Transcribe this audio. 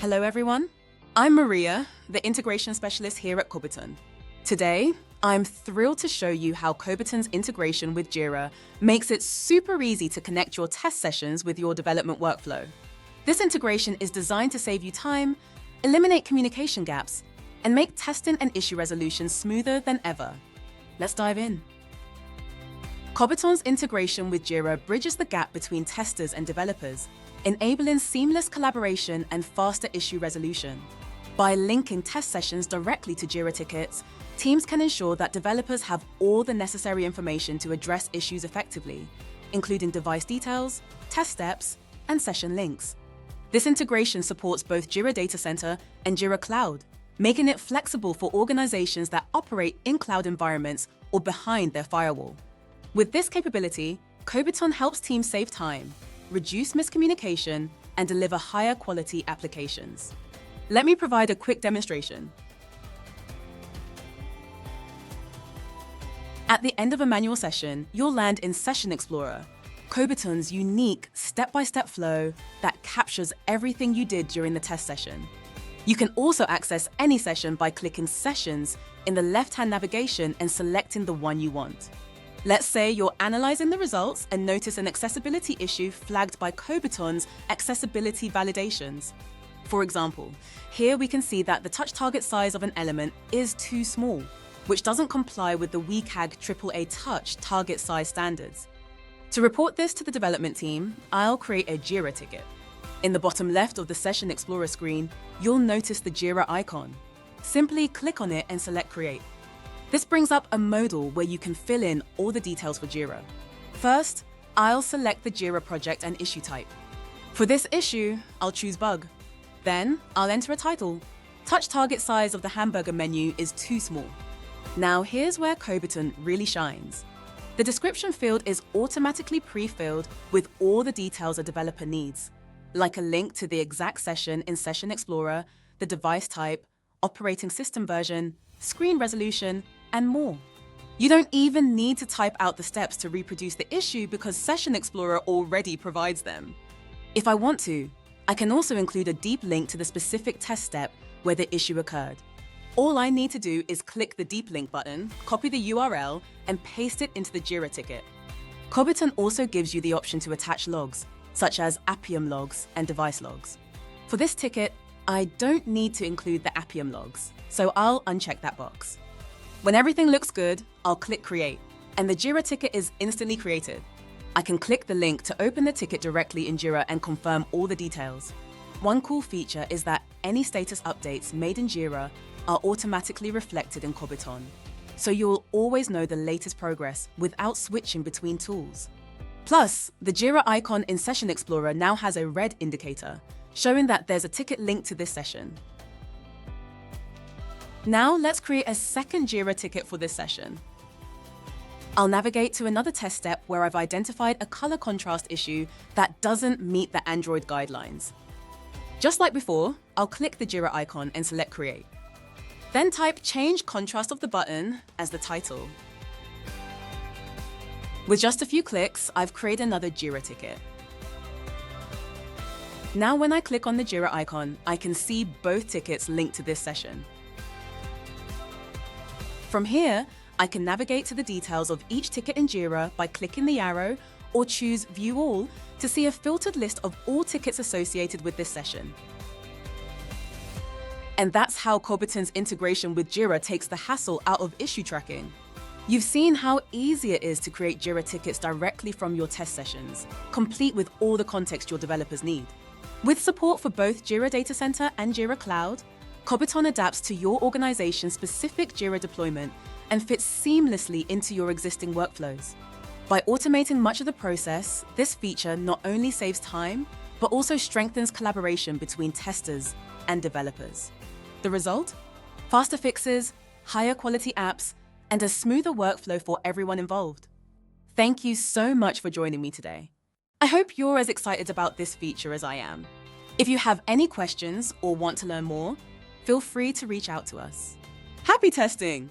Hello everyone, I'm Maria, the integration specialist here at Kobiton. Today, I'm thrilled to show you how Kobiton's integration with Jira makes it super easy to connect your test sessions with your development workflow. This integration is designed to save you time, eliminate communication gaps, and make testing and issue resolution smoother than ever. Let's dive in. Kobiton's integration with Jira bridges the gap between testers and developers, enabling seamless collaboration and faster issue resolution. By linking test sessions directly to Jira Tickets, teams can ensure that developers have all the necessary information to address issues effectively, including device details, test steps, and session links. This integration supports both Jira Data Center and Jira Cloud, making it flexible for organizations that operate in cloud environments or behind their firewall. With this capability, Kobiton helps teams save time, reduce miscommunication, and deliver higher quality applications. Let me provide a quick demonstration. At the end of a manual session, you'll land in Session Explorer, Kobiton's unique step-by-step flow that captures everything you did during the test session. You can also access any session by clicking Sessions in the left-hand navigation and selecting the one you want. Let's say you're analyzing the results and notice an accessibility issue flagged by Kobiton's accessibility validations. For example, here we can see that the touch target size of an element is too small, which doesn't comply with the WCAG AAA Touch target size standards. To report this to the development team, I'll create a Jira ticket. In the bottom left of the Session Explorer screen, you'll notice the Jira icon. Simply click on it and select Create. This brings up a modal where you can fill in all the details for Jira. First, I'll select the Jira project and issue type. For this issue, I'll choose Bug. Then, I'll enter a title. Touch target size of the hamburger menu is too small. Now here's where Kobiton really shines. The description field is automatically pre-filled with all the details a developer needs, like a link to the exact session in Session Explorer, the device type, operating system version, screen resolution, and more. You don't even need to type out the steps to reproduce the issue because Session Explorer already provides them. If I want to, I can also include a deep link to the specific test step where the issue occurred. All I need to do is click the deep link button, copy the URL, and paste it into the Jira ticket. Kobiton also gives you the option to attach logs, such as Appium logs and device logs. For this ticket, I don't need to include the Appium logs, so I'll uncheck that box. When everything looks good, I'll click Create, and the Jira ticket is instantly created. I can click the link to open the ticket directly in Jira and confirm all the details. One cool feature is that any status updates made in Jira are automatically reflected in Kobiton, so you'll always know the latest progress without switching between tools. Plus, the Jira icon in Session Explorer now has a red indicator, showing that there's a ticket linked to this session. Now let's create a second Jira ticket for this session. I'll navigate to another test step where I've identified a color contrast issue that doesn't meet the Android guidelines. Just like before, I'll click the Jira icon and select Create. Then type Change Contrast of the button as the title. With just a few clicks, I've created another Jira ticket. Now when I click on the Jira icon, I can see both tickets linked to this session. From here, I can navigate to the details of each ticket in Jira by clicking the arrow or choose View All to see a filtered list of all tickets associated with this session. And that's how Kobiton's integration with Jira takes the hassle out of issue tracking. You've seen how easy it is to create Jira tickets directly from your test sessions, complete with all the context your developers need. With support for both Jira Data Center and Jira Cloud, Kobiton adapts to your organization's specific Jira deployment and fits seamlessly into your existing workflows. By automating much of the process, this feature not only saves time, but also strengthens collaboration between testers and developers. The result? Faster fixes, higher quality apps, and a smoother workflow for everyone involved. Thank you so much for joining me today. I hope you're as excited about this feature as I am. If you have any questions or want to learn more, feel free to reach out to us. Happy testing!